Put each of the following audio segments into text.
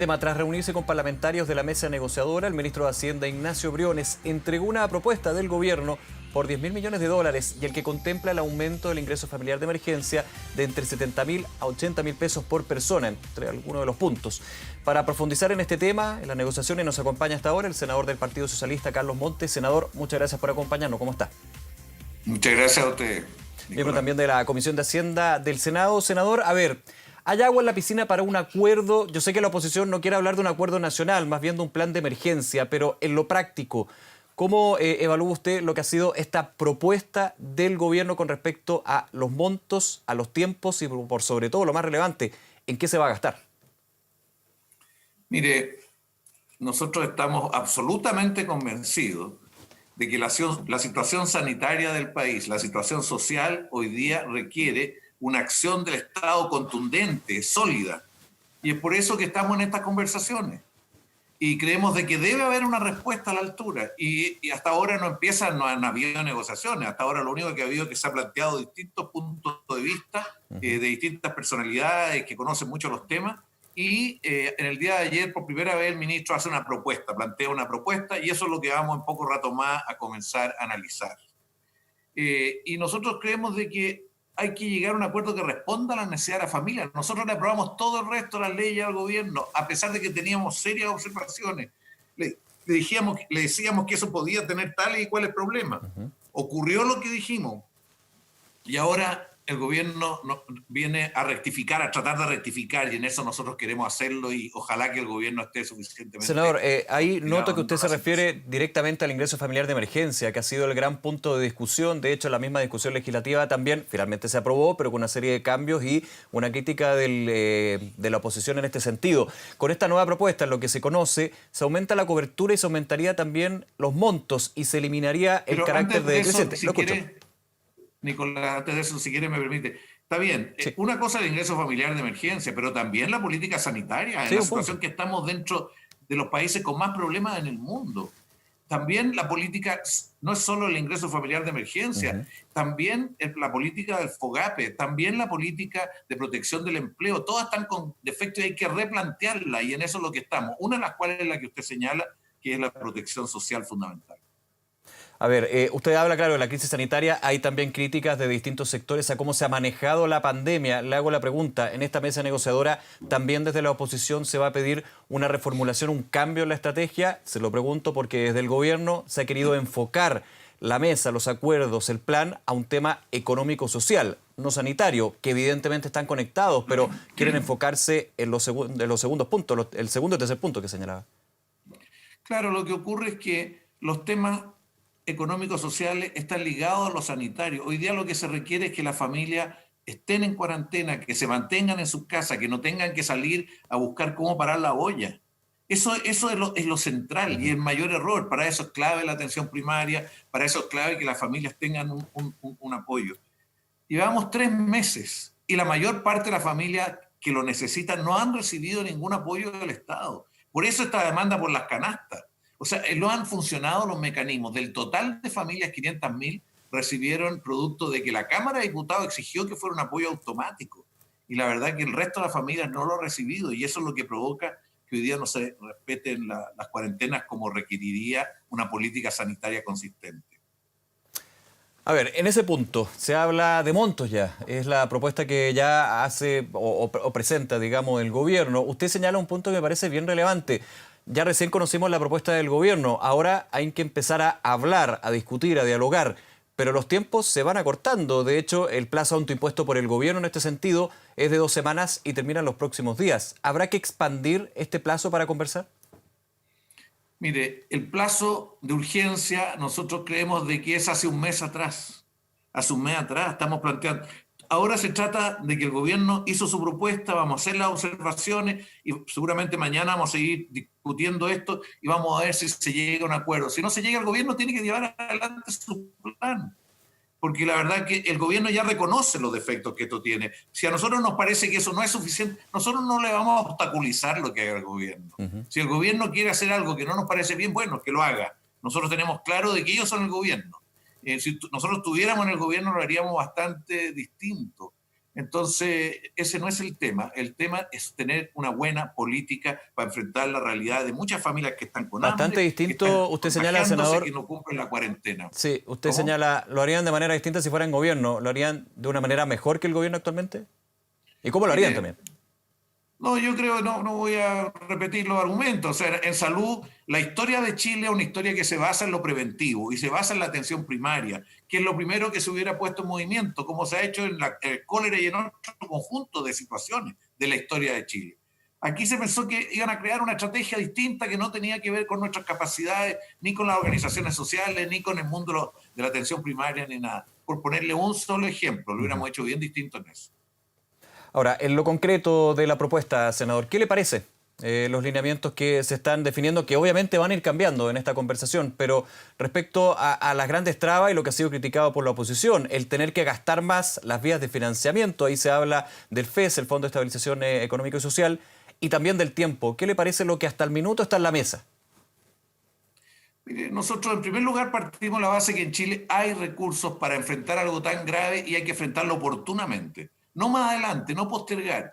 Tras reunirse con parlamentarios de la mesa negociadora, el ministro de Hacienda, Ignacio Briones, entregó una propuesta del gobierno por 10.000 millones de dólares y el que contempla el aumento del ingreso familiar de emergencia de entre 70.000 a 80.000 pesos por persona, entre algunos de los puntos. Para profundizar en este tema, en las negociaciones nos acompaña hasta ahora el senador del Partido Socialista, Carlos Montes. Senador, muchas gracias por acompañarnos. ¿Cómo está? Muchas gracias a usted, Miembro Nicolás. también de la Comisión de Hacienda del Senado. Senador, a ver, ¿hay agua en la piscina para un acuerdo? Yo sé que la oposición no quiere hablar de un acuerdo nacional, más bien de un plan de emergencia, pero en lo práctico, ¿cómo evalúa usted lo que ha sido esta propuesta del gobierno con respecto a los montos, a los tiempos y por sobre todo lo más relevante, en qué se va a gastar? Mire, nosotros estamos absolutamente convencidos de que la situación sanitaria del país, la situación social hoy día requiere una acción del Estado contundente, sólida. Y es por eso que estamos en estas conversaciones. Y creemos de que debe haber una respuesta a la altura. Y hasta ahora no han habido negociaciones. Hasta ahora lo único que ha habido es que se ha planteado distintos puntos de vista de distintas personalidades que conocen mucho los temas. Y en el día de ayer, por primera vez, el ministro hace una propuesta, plantea una propuesta, y eso es lo que vamos en poco rato más a comenzar a analizar. Y nosotros creemos de que hay que llegar a un acuerdo que responda a las necesidades de la familia. Nosotros le aprobamos todo el resto de las leyes al gobierno, a pesar de que teníamos serias observaciones. Le decíamos que eso podía tener tales y cuáles problemas. Ocurrió lo que dijimos, y ahora el gobierno viene a rectificar, a tratar de rectificar, y en eso nosotros queremos hacerlo, y ojalá que el gobierno esté suficientemente... Senador, ahí noto que usted se refiere situación. directamente al ingreso familiar de emergencia, que ha sido el gran punto de discusión. De hecho, la misma discusión legislativa también finalmente se aprobó, pero con una serie de cambios y una crítica de la oposición en este sentido. Con esta nueva propuesta, en lo que se conoce, se aumenta la cobertura y se aumentaría también los montos y se eliminaría el Pero carácter antes de de eso, decreciente. si Lo escucho. quiere, Nicolás, antes de eso, si quiere me permite. Está bien, Sí, una cosa es el ingreso familiar de emergencia, pero también la política sanitaria, en sí, la un punto. situación que estamos dentro de los países con más problemas en el mundo. También la política no es solo el ingreso familiar de emergencia, también la política del FOGAPE, también la política de protección del empleo, todas están con defectos y hay que replantearla, y en eso es lo que estamos. Una de las cuales es la que usted señala, que es la protección social fundamental. A ver, usted habla, claro, de la crisis sanitaria. Hay también críticas de distintos sectores a cómo se ha manejado la pandemia. Le hago la pregunta, en esta mesa negociadora, ¿también desde la oposición se va a pedir una reformulación, un cambio en la estrategia? Se lo pregunto porque desde el gobierno se ha querido enfocar la mesa, los acuerdos, el plan a un tema económico-social, no sanitario, que evidentemente están conectados, pero quieren enfocarse en los segundos puntos, el segundo y tercer punto que señalaba. Claro, lo que ocurre es que los temas económicos sociales están ligados a lo sanitario. Hoy día lo que se requiere es que las familias estén en cuarentena, que se mantengan en sus casas, que no tengan que salir a buscar cómo parar la olla. Eso es lo central y el mayor error. Para eso es clave la atención primaria, para eso es clave que las familias tengan un apoyo. Llevamos 3 meses y la mayor parte de las familias que lo necesitan no han recibido ningún apoyo del Estado. Por eso esta demanda por las canastas. O sea, no han funcionado los mecanismos. Del total de familias, 500.000 recibieron producto de que la Cámara de Diputados exigió que fuera un apoyo automático. Y la verdad que el resto de las familias no lo ha recibido, y eso es lo que provoca que hoy día no se respeten las cuarentenas como requeriría una política sanitaria consistente. A ver, en ese punto se habla de montos ya. Es la propuesta que ya hace o presenta, digamos, el gobierno. Usted señala un punto que me parece bien relevante. Ya recién conocimos la propuesta del gobierno. Ahora hay que empezar a hablar, a discutir, a dialogar. Pero los tiempos se van acortando. De hecho, el plazo autoimpuesto por el gobierno en este sentido es de 2 semanas y termina en los próximos días. ¿Habrá que expandir este plazo para conversar? Mire, el plazo de urgencia nosotros creemos de que es hace un mes atrás. Hace un mes atrás estamos planteando. Ahora se trata de que el gobierno hizo su propuesta, vamos a hacer las observaciones y seguramente mañana vamos a seguir discutiendo esto y vamos a ver si se llega a un acuerdo. Si no se llega, el gobierno tiene que llevar adelante su plan, porque la verdad que el gobierno ya reconoce los defectos que esto tiene. Si a nosotros nos parece que eso no es suficiente, nosotros no le vamos a obstaculizar lo que haga el gobierno. Si el gobierno quiere hacer algo que no nos parece bien, bueno, que lo haga. Nosotros tenemos claro de que ellos son el gobierno. Si nosotros estuviéramos en el gobierno lo haríamos bastante distinto. Entonces, ese no es el tema. El tema es tener una buena política para enfrentar la realidad de muchas familias que están con Bastante hambre, que están distinto, usted señala, contagiándose, que senador. no cumplen la cuarentena. Sí, usted ¿Cómo? señala, ¿lo harían de manera distinta si fueran gobierno? ¿Lo harían de una manera mejor que el gobierno actualmente? ¿Y cómo lo harían Mire, también? no, yo creo que no voy a repetir los argumentos. O sea, en salud, la historia de Chile es una historia que se basa en lo preventivo y se basa en la atención primaria, que es lo primero que se hubiera puesto en movimiento, como se ha hecho en el cólera y en otro conjunto de situaciones de la historia de Chile. Aquí se pensó que iban a crear una estrategia distinta que no tenía que ver con nuestras capacidades, ni con las organizaciones sociales, ni con el mundo de la atención primaria, ni nada. Por ponerle un solo ejemplo, lo hubiéramos hecho bien distinto en eso. Ahora, en lo concreto de la propuesta, senador, ¿qué le parece? Los lineamientos que se están definiendo, que obviamente van a ir cambiando en esta conversación, pero respecto a las grandes trabas y lo que ha sido criticado por la oposición, el tener que gastar más las vías de financiamiento, ahí se habla del FES, el Fondo de Estabilización Económico y Social, y también del tiempo. ¿Qué le parece lo que hasta el minuto está en la mesa? Mire, nosotros en primer lugar partimos de la base que en Chile hay recursos para enfrentar algo tan grave y hay que enfrentarlo oportunamente, no más adelante, no postergar.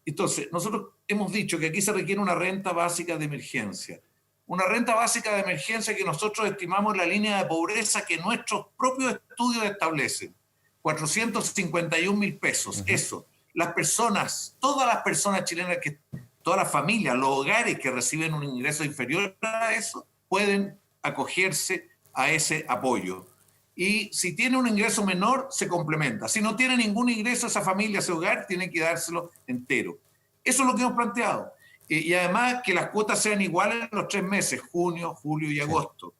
Entonces, nosotros hemos dicho que aquí se requiere una renta básica de emergencia. Una renta básica de emergencia que nosotros estimamos la línea de pobreza que nuestros propios estudios establecen. 451.000 pesos. Eso. Las personas, todas las personas chilenas, todas las familias, los hogares que reciben un ingreso inferior a eso, pueden acogerse a ese apoyo. Y si tiene un ingreso menor, se complementa. Si no tiene ningún ingreso, esa familia, ese hogar, tiene que dárselo entero. Eso es lo que hemos planteado. Y además que las cuotas sean iguales en los 3 meses, junio, julio y agosto.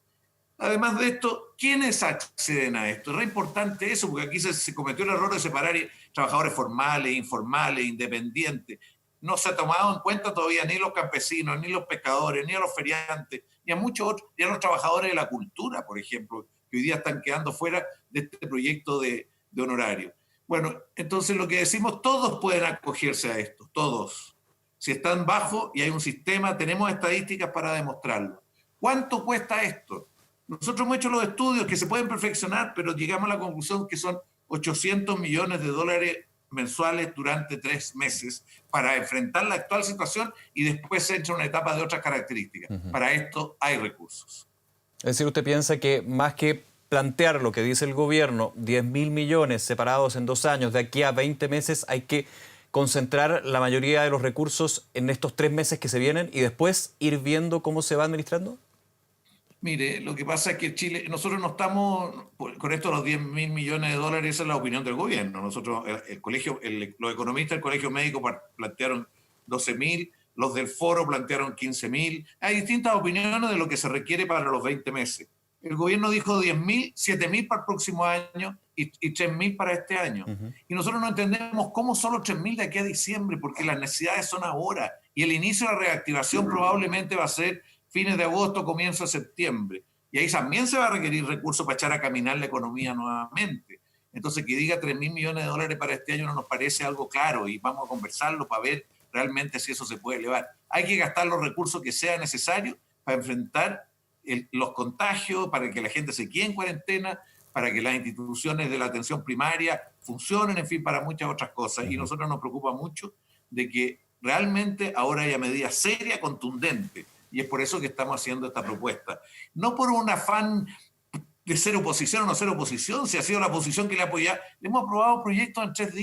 Además de esto, ¿quiénes acceden a esto? Es re importante eso, porque aquí se cometió el error de separar trabajadores formales, informales, independientes. No se ha tomado en cuenta todavía ni los campesinos, ni los pescadores, ni a los feriantes, ni a muchos otros, ni a los trabajadores de la cultura, por ejemplo, que hoy día están quedando fuera de este proyecto de honorario. Bueno, entonces lo que decimos, todos pueden acogerse a esto, todos. Si están bajo y hay un sistema, tenemos estadísticas para demostrarlo. ¿Cuánto cuesta esto? Nosotros hemos hecho los estudios que se pueden perfeccionar, pero llegamos a la conclusión que son 800 millones de dólares mensuales durante 3 meses para enfrentar la actual situación y después se entra una etapa de otras características. Para esto hay recursos. Es decir, ¿usted piensa que más que plantear lo que dice el gobierno, 10.000 millones separados en 2 años, de aquí a 20 meses, hay que concentrar la mayoría de los recursos en estos 3 meses que se vienen y después ir viendo cómo se va administrando? Mire, lo que pasa es que Chile, nosotros no estamos, con esto los 10.000 millones de dólares, esa es la opinión del gobierno. Nosotros, el colegio, los economistas del Colegio Médico plantearon 12.000, los del Foro plantearon 15.000. Hay distintas opiniones de lo que se requiere para los 20 meses. El gobierno dijo 10.000, 7.000 para el próximo año y 3.000 para este año. Y nosotros no entendemos cómo solo 3.000 de aquí a diciembre, porque las necesidades son ahora. Y el inicio de la reactivación probablemente va a ser fines de agosto, comienzo de septiembre. Y ahí también se va a requerir recursos para echar a caminar la economía nuevamente. Entonces, que diga 3.000 millones de dólares para este año no nos parece algo claro y vamos a conversarlo para ver realmente si eso se puede elevar. Hay que gastar los recursos que sea necesario para enfrentar los contagios, para que la gente se quede en cuarentena, para que las instituciones de la atención primaria funcionen, en fin, para muchas otras cosas. Y a nosotros nos preocupa mucho de que realmente ahora haya medidas serias, contundentes. Y es por eso que estamos haciendo esta propuesta. No por un afán de ser oposición o no ser oposición, si ha sido la oposición que le apoya. Le hemos aprobado proyectos en 3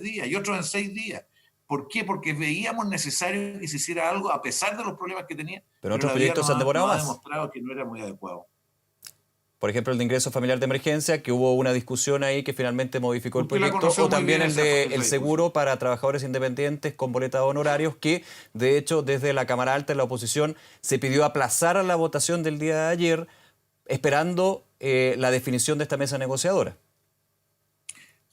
días y otros en 6 días. ¿Por qué? Porque veíamos necesario que se hiciera algo a pesar de los problemas que tenía, Pero otros la vida proyectos se han demorado nos ha más. demostrado que no era muy adecuado. Por ejemplo, el de ingreso familiar de emergencia, que hubo una discusión ahí que finalmente modificó el Usted la proyecto, conoció o muy también bien el de el esa seguro para trabajadores independientes con boleta de honorarios, que de hecho desde la Cámara Alta de la oposición se pidió aplazar a la votación del día de ayer, esperando la definición de esta mesa negociadora.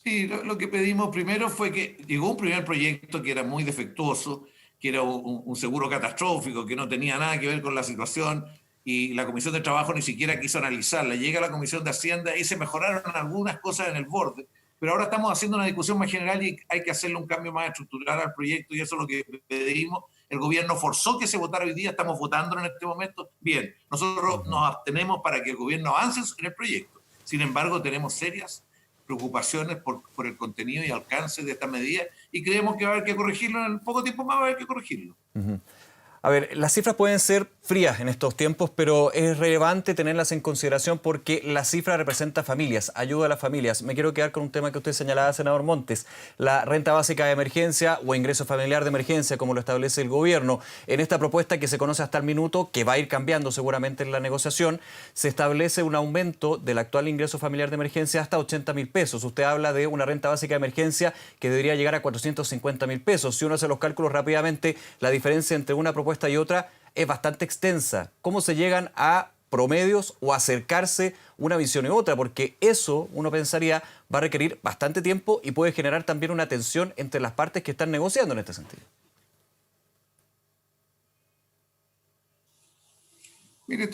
Sí, lo que pedimos primero fue que llegó un primer proyecto que era muy defectuoso, que era un seguro catastrófico, que no tenía nada que ver con la situación, y la Comisión de Trabajo ni siquiera quiso analizarla. Llega a la Comisión de Hacienda y se mejoraron algunas cosas en el borde, pero ahora estamos haciendo una discusión más general y hay que hacerle un cambio más estructural al proyecto y eso es lo que pedimos. El gobierno forzó que se votara hoy día, estamos votando en este momento. Bien, nosotros nos abstenemos para que el gobierno avance en el proyecto. Sin embargo, tenemos serias preocupaciones por el contenido y alcance de esta medida y creemos que va a haber que corregirlo, en poco tiempo más va a haber que corregirlo. A ver, las cifras pueden ser frías en estos tiempos, pero es relevante tenerlas en consideración porque la cifra representa familias, ayuda a las familias. Me quiero quedar con un tema que usted señalaba, senador Montes, la renta básica de emergencia o ingreso familiar de emergencia, como lo establece el gobierno. En esta propuesta que se conoce hasta el minuto, que va a ir cambiando seguramente en la negociación, se establece un aumento del actual ingreso familiar de emergencia hasta 80.000 pesos. Usted habla de una renta básica de emergencia que debería llegar a 450.000 pesos. Si uno hace los cálculos rápidamente, la diferencia entre una propuesta y otra es bastante extensa. ¿Cómo se llegan a promedios o acercarse una visión y otra? Porque eso, uno pensaría, va a requerir bastante tiempo y puede generar también una tensión entre las partes que están negociando en este sentido. Mire,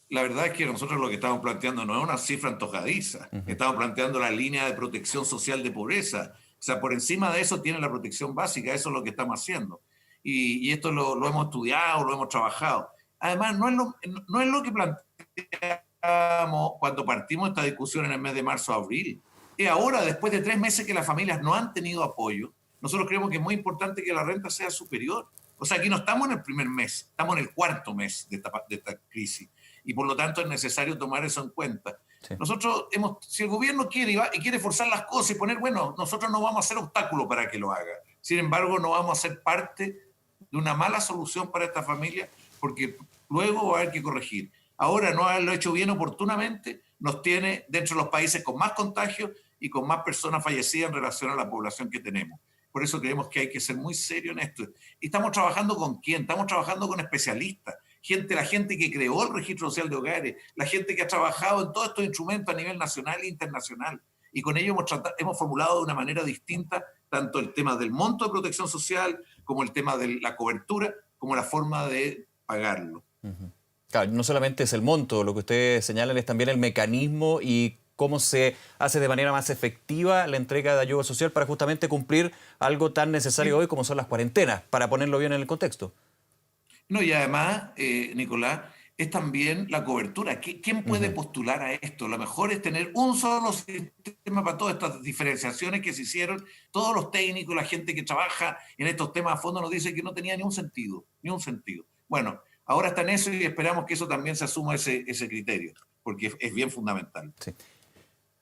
la verdad es que nosotros lo que estamos planteando no es una cifra antojadiza. Estamos planteando la línea de protección social de pobreza. O sea, por encima de eso tiene la protección básica. Eso es lo que estamos haciendo. Y esto lo hemos estudiado, lo hemos trabajado. Además, no es lo que planteamos cuando partimos esta discusión en el mes de marzo a abril. Y ahora, después de 3 meses que las familias no han tenido apoyo, nosotros creemos que es muy importante que la renta sea superior. O sea, aquí no estamos en el primer mes, estamos en el 4.º mes de esta crisis. Y por lo tanto es necesario tomar eso en cuenta. Sí. Nosotros si el gobierno quiere y quiere forzar las cosas y poner, bueno, nosotros no vamos a ser obstáculo para que lo haga. Sin embargo, no vamos a ser parte de una mala solución para esta familia, porque luego va a haber que corregir. Ahora, no haberlo hecho bien oportunamente nos tiene dentro de los países con más contagios y con más personas fallecidas en relación a la población que tenemos. Por eso creemos que hay que ser muy serio en esto. ¿Y estamos trabajando con quién? Estamos trabajando con especialistas, la gente que creó el registro social de hogares, la gente que ha trabajado en todos estos instrumentos a nivel nacional e internacional. Y con ello hemos formulado de una manera distinta tanto el tema del monto de protección social, como el tema de la cobertura, como la forma de pagarlo. Claro, no solamente es el monto, lo que ustedes señalan es también el mecanismo y cómo se hace de manera más efectiva la entrega de ayuda social para justamente cumplir algo tan necesario hoy como son las cuarentenas, para ponerlo bien en el contexto. No, y además, Nicolás, es también la cobertura. ¿Quién puede postular a esto? Lo mejor es tener un solo sistema para todas estas diferenciaciones que se hicieron. Todos los técnicos, la gente que trabaja en estos temas a fondo nos dice que no tenía ni un sentido. Bueno, ahora está en eso y esperamos que eso también se asuma ese criterio, porque es bien fundamental. Sí.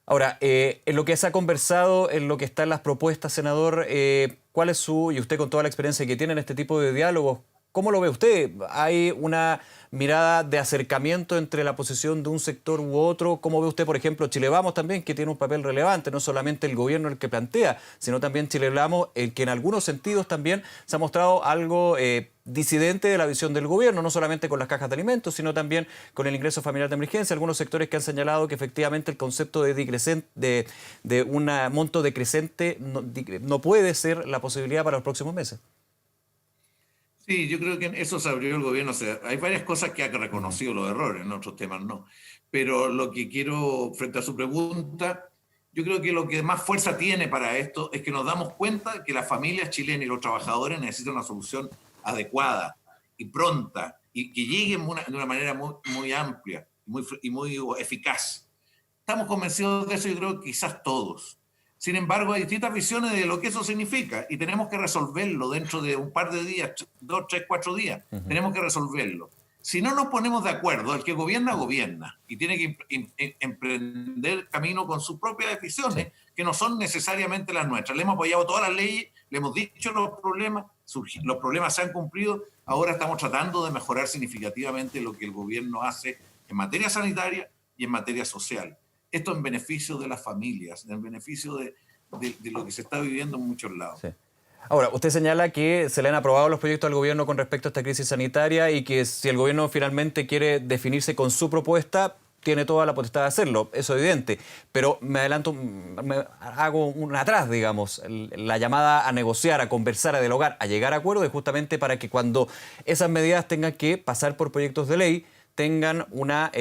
Ahora, en lo que se ha conversado, en lo que está en las propuestas, senador, ¿cuál es y usted con toda la experiencia que tiene en este tipo de diálogos, ¿cómo lo ve usted? ¿Hay una mirada de acercamiento entre la posición de un sector u otro? ¿Cómo ve usted, por ejemplo, Chile Vamos también, que tiene un papel relevante, no solamente el gobierno el que plantea, sino también Chile Vamos, el que en algunos sentidos también se ha mostrado algo disidente de la visión del gobierno, no solamente con las cajas de alimentos, sino también con el ingreso familiar de emergencia? Algunos sectores que han señalado que efectivamente el concepto de un monto decreciente no puede ser la posibilidad para los próximos meses. Sí, yo creo que en eso se abrió el gobierno. O sea, hay varias cosas que ha reconocido los errores, en otros temas no. Pero lo que quiero, frente a su pregunta, yo creo que lo que más fuerza tiene para esto es que nos damos cuenta que las familias chilenas y los trabajadores necesitan una solución adecuada y pronta y que llegue de una manera muy amplia y muy eficaz. Estamos convencidos de eso, yo creo que quizás todos. Sin embargo, hay distintas visiones de lo que eso significa y tenemos que resolverlo dentro de un par de días, 2, 3, 4 días. Tenemos que resolverlo. Si no nos ponemos de acuerdo, el que gobierna, gobierna y tiene que emprender camino con sus propias decisiones, que no son necesariamente las nuestras. Le hemos apoyado todas las leyes, le hemos dicho los problemas se han cumplido. Ahora estamos tratando de mejorar significativamente lo que el gobierno hace en materia sanitaria y en materia social. Esto en beneficio de las familias, en beneficio de lo que se está viviendo en muchos lados. Sí. Ahora, usted señala que se le han aprobado los proyectos al gobierno con respecto a esta crisis sanitaria y que si el gobierno finalmente quiere definirse con su propuesta, tiene toda la potestad de hacerlo, eso es evidente. Pero me adelanto, hago un atrás, digamos, la llamada a negociar, a conversar, a dialogar, a llegar a acuerdos, es justamente para que cuando esas medidas tengan que pasar por proyectos de ley, tengan una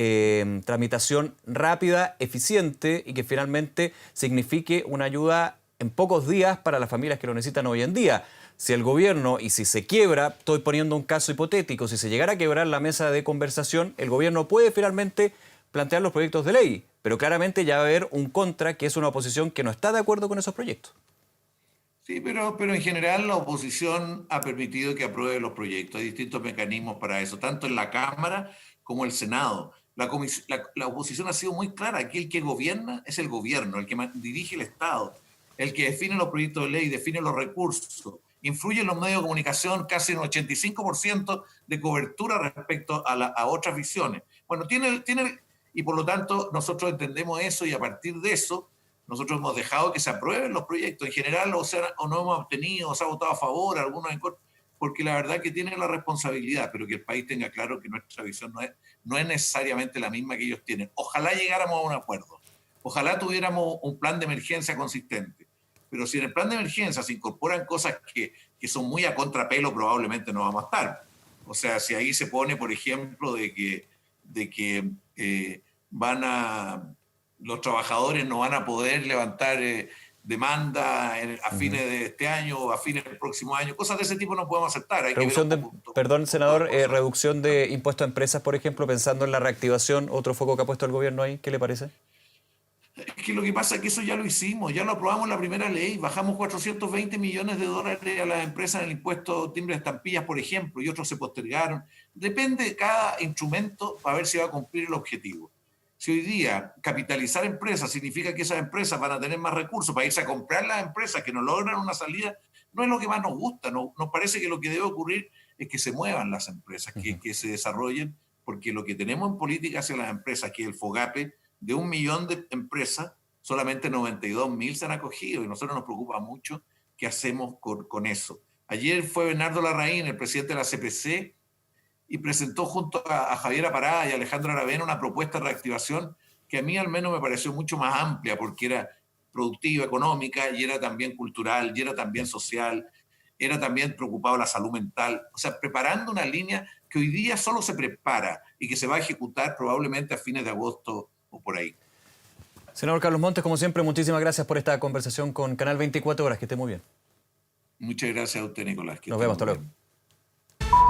tramitación rápida, eficiente y que finalmente signifique una ayuda en pocos días para las familias que lo necesitan hoy en día. Si el gobierno, y si se quiebra, estoy poniendo un caso hipotético, si se llegara a quebrar la mesa de conversación, el gobierno puede finalmente plantear los proyectos de ley, pero claramente ya va a haber un contra, que es una oposición que no está de acuerdo con esos proyectos. Sí, pero en general la oposición ha permitido que apruebe los proyectos. Hay distintos mecanismos para eso, tanto en la Cámara como el Senado. La oposición ha sido muy clara. Aquí el que gobierna es el gobierno, el que dirige el Estado, el que define los proyectos de ley, define los recursos, influye en los medios de comunicación casi un 85% de cobertura respecto a otras visiones. Bueno, y por lo tanto nosotros entendemos eso y a partir de eso nosotros hemos dejado que se aprueben los proyectos. En general, o no hemos obtenido, o se ha votado a favor, algunos en contra, porque la verdad que tienen la responsabilidad, pero que el país tenga claro que nuestra visión no es necesariamente la misma que ellos tienen. Ojalá llegáramos a un acuerdo. Ojalá tuviéramos un plan de emergencia consistente. Pero si en el plan de emergencia se incorporan cosas que son muy a contrapelo, probablemente no vamos a estar. O sea, si ahí se pone, por ejemplo, de que los trabajadores no van a poder levantar demanda a fines de este año o a fines del próximo año, cosas de ese tipo no podemos aceptar. Hay perdón, senador, reducción de impuestos a empresas, por ejemplo, pensando en la reactivación, otro foco que ha puesto el gobierno ahí, ¿qué le parece? Es que lo que pasa es que eso ya lo hicimos, ya lo aprobamos en la primera ley, bajamos 420 millones de dólares a las empresas en el impuesto timbre de estampillas, por ejemplo, y otros se postergaron. Depende de cada instrumento para ver si va a cumplir el objetivo. Si hoy día capitalizar empresas significa que esas empresas van a tener más recursos para irse a comprar las empresas que no logran una salida, no es lo que más nos gusta. Nos parece que lo que debe ocurrir es que se muevan las empresas, que se desarrollen, porque lo que tenemos en política hacia las empresas, que es el FOGAPE, de 1 millón de empresas, solamente 92.000 se han acogido y a nosotros nos preocupa mucho qué hacemos con eso. Ayer fue Bernardo Larraín, el presidente de la CPC, y presentó junto a Javier Aparada y Alejandro Aravena una propuesta de reactivación que a mí al menos me pareció mucho más amplia porque era productiva, económica, y era también cultural, y era también social, era también preocupado de la salud mental. O sea, preparando una línea que hoy día solo se prepara y que se va a ejecutar probablemente a fines de agosto o por ahí. Senador Carlos Montes, como siempre, muchísimas gracias por esta conversación con Canal 24 Horas. Que esté muy bien. Muchas gracias a usted, Nicolás. Nos vemos, hasta luego.